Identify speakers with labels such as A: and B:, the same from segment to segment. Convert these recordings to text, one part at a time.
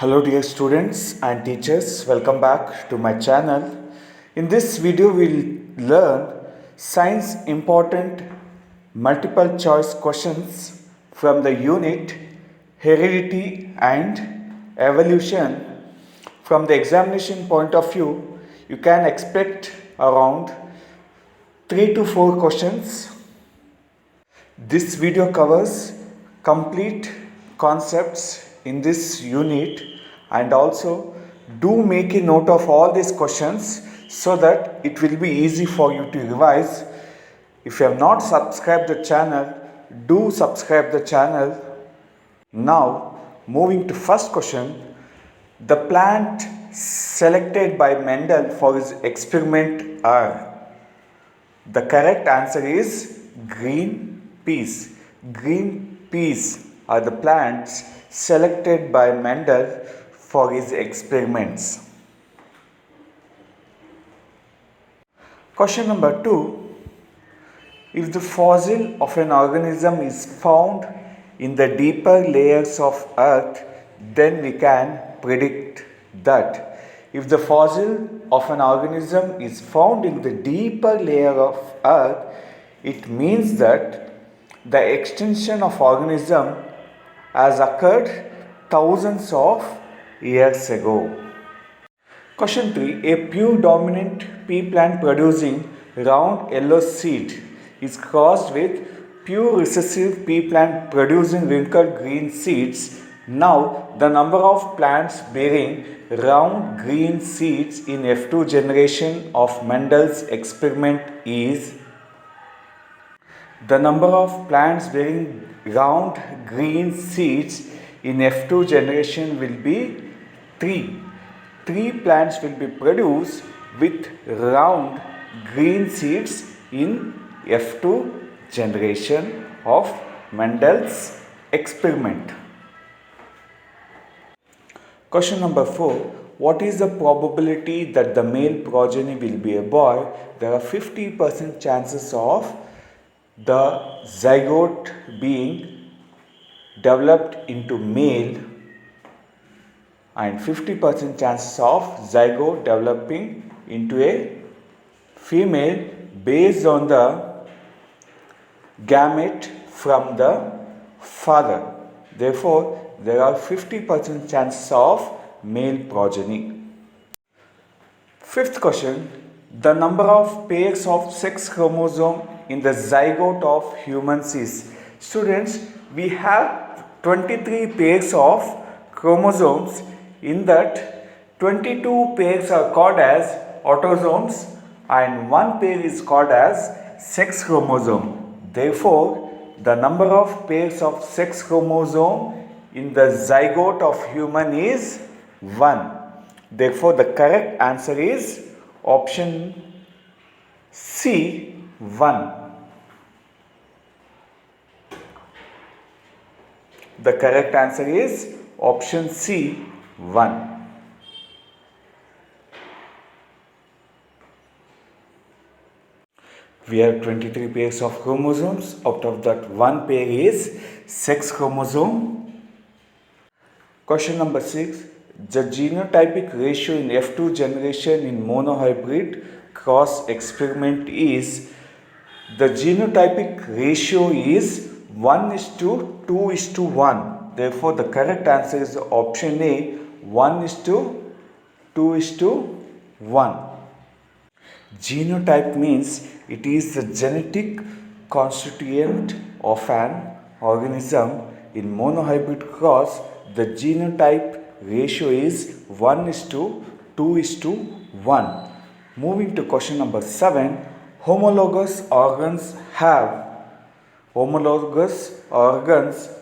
A: Hello dear students and teachers, welcome back to my channel. In this video we'll learn science important multiple choice questions from the unit Heredity and Evolution. From the examination point of view, you can expect around 3 to 4 questions. This video covers complete concepts in this unit, and also do make a note of all these questions so that it will be easy for you to revise. If you have not subscribed the channel, do subscribe the channel. Now moving to first question, the plant selected by Mendel for his experiment are. The correct answer is green peas. Green peas are the plants selected by Mendel for his experiments. Question number 2. If the fossil of an organism is found in the deeper layers of earth, then we can predict that. If the fossil of an organism is found in the deeper layer of earth, it means that the extinction of organism has occurred thousands of years ago. Question 3. A pure dominant pea plant producing round yellow seed is crossed with pure recessive pea plant producing wrinkled green seeds. Now, the number of plants bearing round green seeds in F2 generation of Mendel's experiment is. The number of plants bearing round green seeds in F2 generation will be 3. 3 plants will be produced with round green seeds in F2 generation of Mendel's experiment. Question number 4. What is the probability that the male progeny will be a boy? There are 50% chances of the zygote being developed into male and 50% chances of zygote developing into a female based on the gamete from the father. Therefore, there are 50% chances of male progeny. Fifth question. The number of pairs of sex chromosome in the zygote of humans is. Students, we have 23 pairs of chromosomes. In that, 22 pairs are called as autosomes and 1 pair is called as sex chromosome. Therefore, the number of pairs of sex chromosome in the zygote of human is 1. Therefore, the correct answer is option C, 1. The correct answer is option C, 1. We have 23 pairs of chromosomes. Out of that, 1 pair is sex chromosome. Question number 6. The genotypic ratio in F2 generation in monohybrid cross experiment is. The genotypic ratio is 1:2:1. Therefore, the correct answer is option A, 1:2:1. Genotype means it is the genetic constituent of an organism. In monohybrid cross, the genotype ratio is 1:2:1. Moving to question number 7. Homologous organs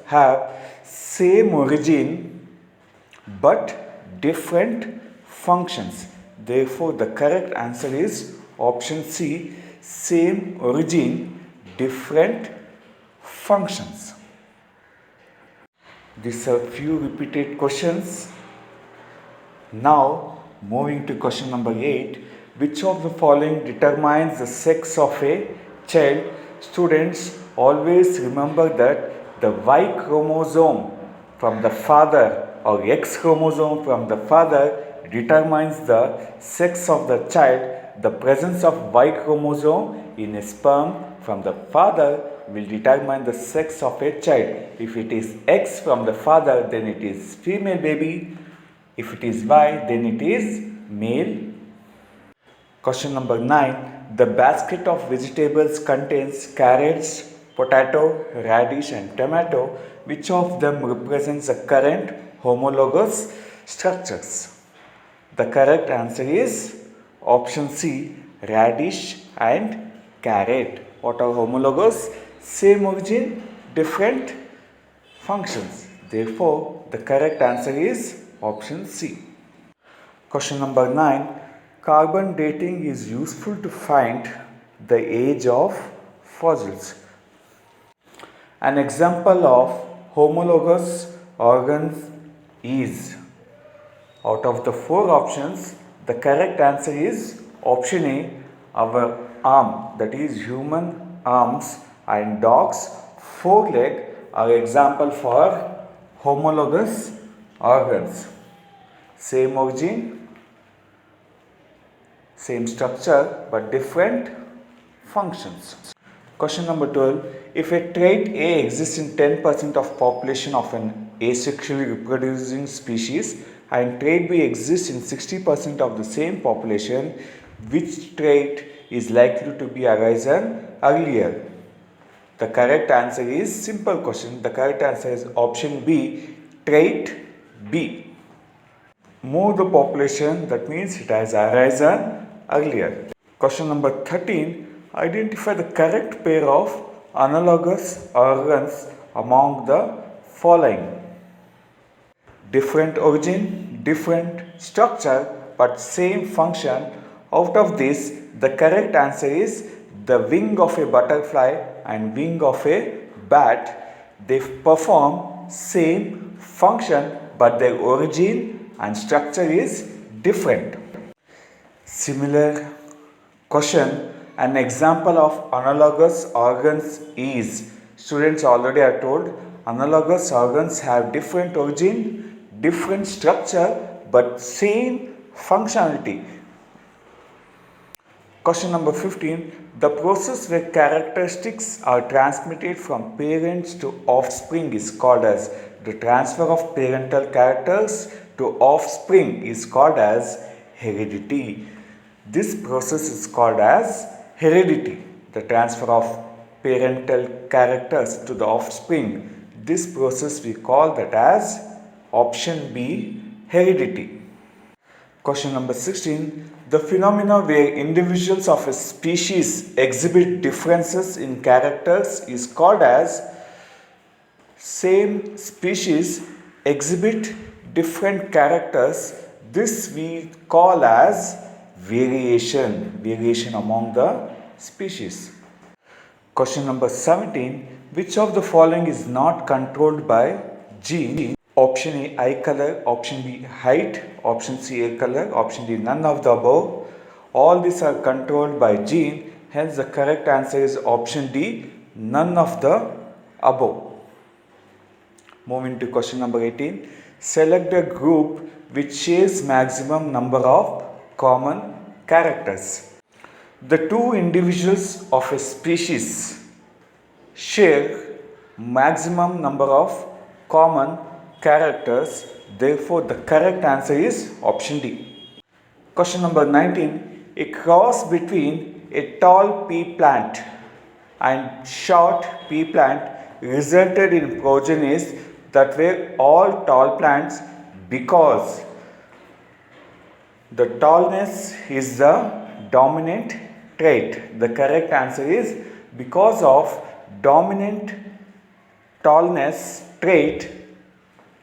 A: have same origin but different functions. Therefore, the correct answer is option C, same origin, different functions. These are few repeated questions. Now, moving to question number 8. Which of the following determines the sex of a child? Students, always remember that the Y chromosome from the father or X chromosome from the father determines the sex of the child. The presence of Y chromosome in a sperm from the father will determine the sex of a child. If it is X from the father, then it is female baby. If it is Y, then it is male. Question number 9. The basket of vegetables contains carrots, potato, radish and tomato. Which of them represents the current homologous structures? The correct answer is option C, radish and carrot. What are homologous? Same origin, different functions. Therefore, the correct answer is option C. Question number 9. Carbon dating is useful to find the age of fossils. An example of homologous organs is, out of the 4 options, the correct answer is option A, our arm, that is human arms and dogs' foreleg are example for homologous organs. Same origin, same structure but different functions. Question number 12. If a trait A exists in 10% of population of an asexually reproducing species and trait B exists in 60% of the same population, which trait is likely to be arisen earlier? The correct answer is simple question. The correct answer is option B, trait B. More the population, that means it has arisen earlier. Question number 13. Identify the correct pair of analogous organs among the following. Different origin, different structure but same function. Out of this, the correct answer is the wing of a butterfly and wing of a bat. They perform same function but their origin and structure is different. Similar question. An example of analogous organs is, students already are told, analogous organs have different origin, different structure but same functionality. Question number 15. The process where characteristics are transmitted from parents to offspring is called as, the transfer of parental characters to offspring is called as heredity. This process is called as heredity. The transfer of parental characters to the offspring. This process we call that as option B, heredity. Question number 16. The phenomena where individuals of a species exhibit differences in characters is called as, same species exhibit different characters. This we call as variation among the species. Question number 17. Which of the following is not controlled by gene? Option A, eye color. Option B, height. Option C, hair color. Option D, none of the above. All these are controlled by gene. Hence the correct answer is option D, none of the above. Moving to question number 18. Select a group which shares maximum number of common characters. The two individuals of a species share maximum number of common characters. Therefore, the correct answer is option D. Question number 19. A cross between a tall pea plant and short pea plant resulted in progenies that were all tall plants because the tallness is the dominant trait. The correct answer is because of dominant tallness trait,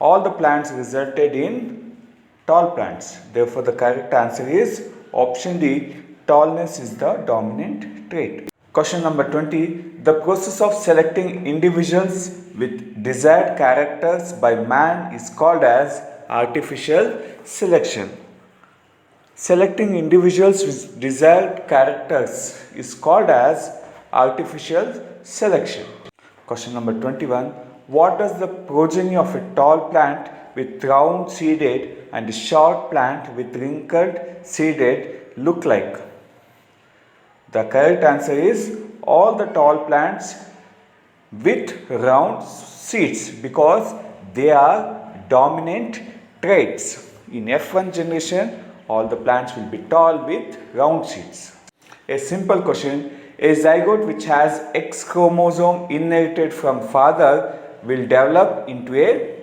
A: all the plants resulted in tall plants. Therefore, the correct answer is option D, tallness is the dominant trait. Question number 20. The process of selecting individuals with desired characters by man is called as artificial selection. Selecting individuals with desired characters is called as artificial selection. Question number 21. what does the progeny of a tall plant with round seeded and a short plant with wrinkled seeded look like? The correct answer is all the tall plants with round seeds because they are dominant traits. In F1 generation, all the plants will be tall with round seeds. A simple question, a zygote which has X chromosome inherited from father will develop into a,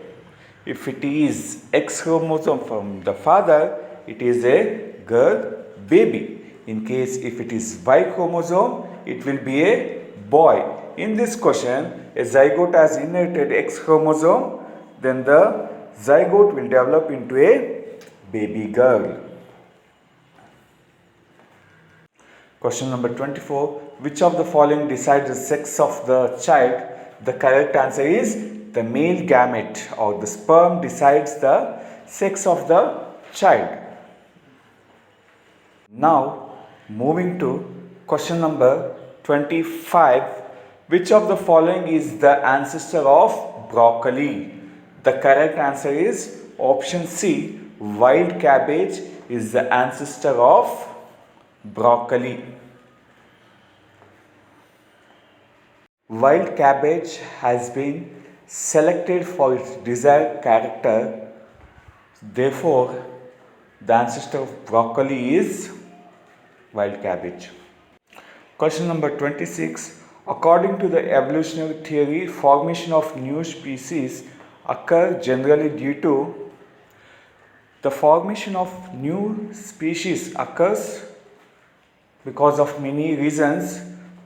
A: if it is X chromosome from the father, it is a girl baby. In case if it is Y chromosome, it will be a boy. In this question, a zygote has inherited X chromosome, then the zygote will develop into a baby girl. Question number 24. Which of the following decides the sex of the child? The correct answer is the male gamete or the sperm decides the sex of the child. Now, moving to question number 25. Which of the following is the ancestor of broccoli? The correct answer is option C. Wild cabbage is the ancestor of broccoli. Wild cabbage has been selected for its desired character. Therefore, the ancestor of broccoli is wild cabbage. Question number 26. According to the evolutionary theory, formation of new species occur generally due to the formation of new species occurs because of many reasons.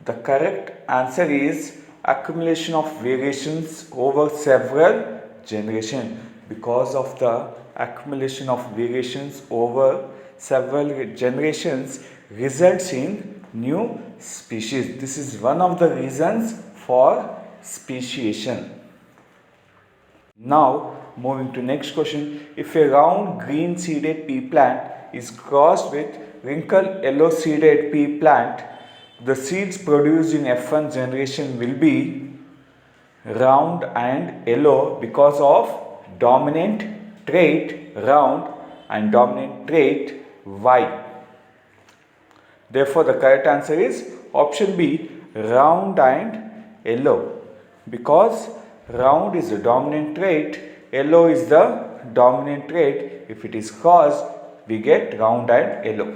A: The correct answer is accumulation of variations over several generations. Because of the accumulation of variations over several generations results in new species. This is one of the reasons for speciation. Now moving to next question. If a round green seeded pea plant is crossed with wrinkled yellow seeded pea plant, the seeds produced in F1 generation will be round and yellow because of dominant trait round and dominant trait Y. Therefore, the correct answer is option B, round and yellow. Because round is the dominant trait, yellow is the dominant trait. If it is crossed, we get round and yellow.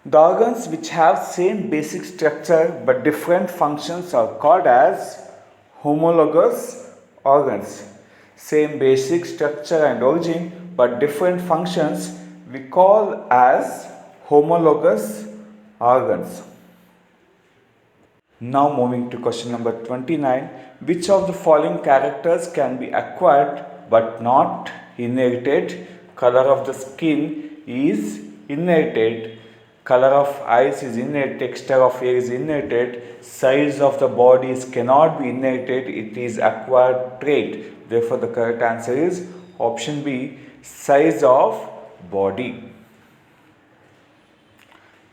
A: The organs which have same basic structure but different functions are called as homologous organs. Same basic structure and origin but different functions we call as homologous organs. Now moving to question number 29. Which of the following characters can be acquired but not inherited? Color of the skin is inherited. Color of eyes is inherited. Texture of hair is inherited. Size of the bodies cannot be inherited. It is acquired trait. Therefore, the correct answer is option B, size of body.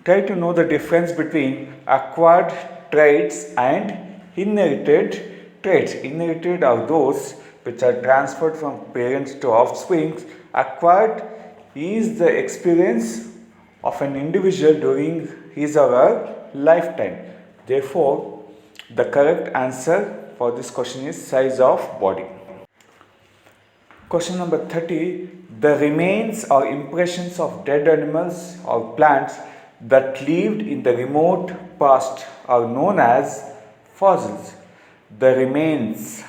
A: Try to know the difference between acquired traits and inherited traits. Inherited are those which are transferred from parents to offspring. Acquired is the experience of an individual during his or her lifetime. Therefore, the correct answer for this question is size of body. Question number 30. The remains or impressions of dead animals or plants that lived in the remote past are known as fossils. The remains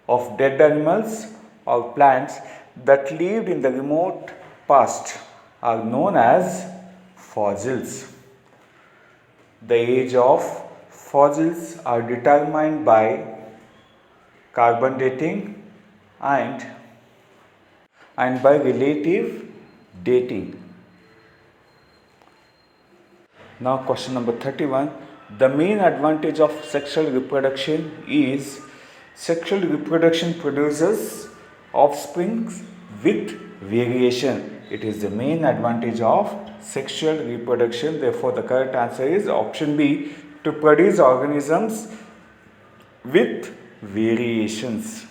A: of dead animals or plants that lived in the remote past are known as fossils. The age of fossils are determined by carbon dating and by relative dating. Now question number 31. The main advantage of sexual reproduction is sexual reproduction produces offspring with variation. It is the main advantage of sexual reproduction. Therefore, the correct answer is option B, to produce organisms with variations.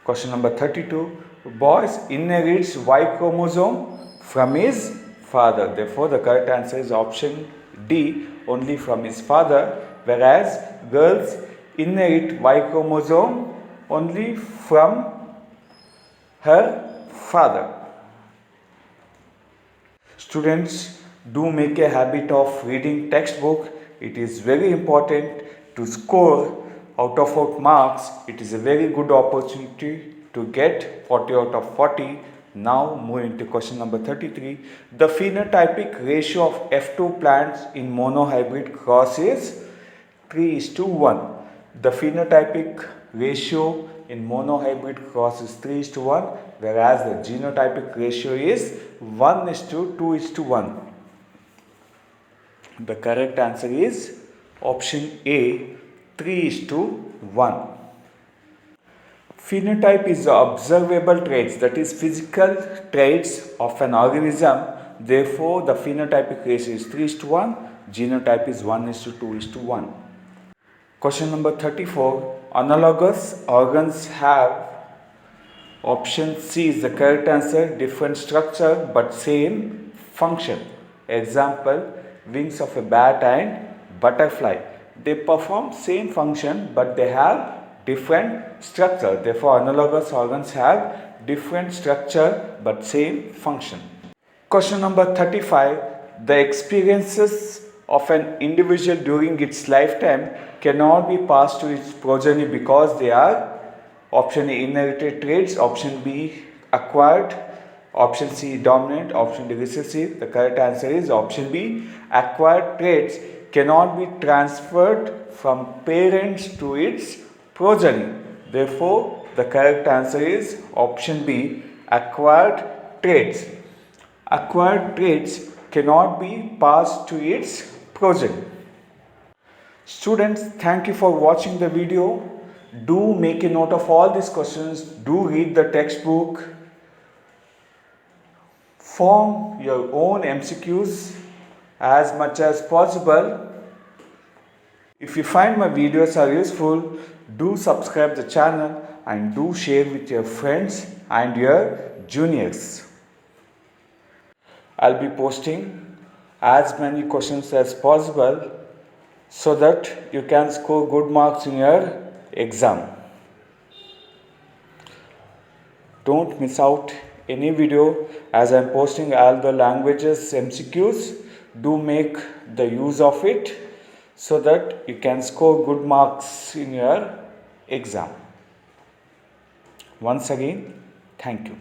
A: Question number 32. Boy inherits Y chromosome from his father. Therefore, the correct answer is option D, only from his father, whereas girls inherit Y chromosome only from her father. Students, do make a habit of reading textbook. It is very important to score out of 40 marks. It is a very good opportunity to get 40 out of 40. Now moving to question number 33. The phenotypic ratio of F2 plants in monohybrid cross is 3:1. The phenotypic ratio in monohybrid cross is 3:1, whereas the genotypic ratio is 1:2:1. The correct answer is option A, 3:1. Phenotype is the observable traits, that is physical traits of an organism. Therefore, the phenotypic ratio is 3:1, genotype is 1:2:1. Question number 34. Analogous organs have, option C is the correct answer, different structure but same function. Example, wings of a bat and butterfly. They perform same function but they have different structure. Therefore, analogous organs have different structure but same function. Question number 35. The experiences of an individual during its lifetime cannot be passed to its progeny because they are, option A, inherited traits, option B, acquired, option C, dominant, option D, recessive. The correct answer is option B. Acquired traits cannot be transferred from parents to its progeny. Therefore, the correct answer is option B, acquired traits. Acquired traits cannot be passed to its progeny. Students, thank you for watching the video. Do make a note of all these questions. Do read the textbook. Form your own MCQs as much as possible. If you find my videos are useful, do subscribe the channel and do share with your friends and your juniors. I'll be posting as many questions as possible so that you can score good marks in your exam. Don't miss out any video as I am posting all the languages MCQs. Do make the use of it so that you can score good marks in your exam. Once again, thank you.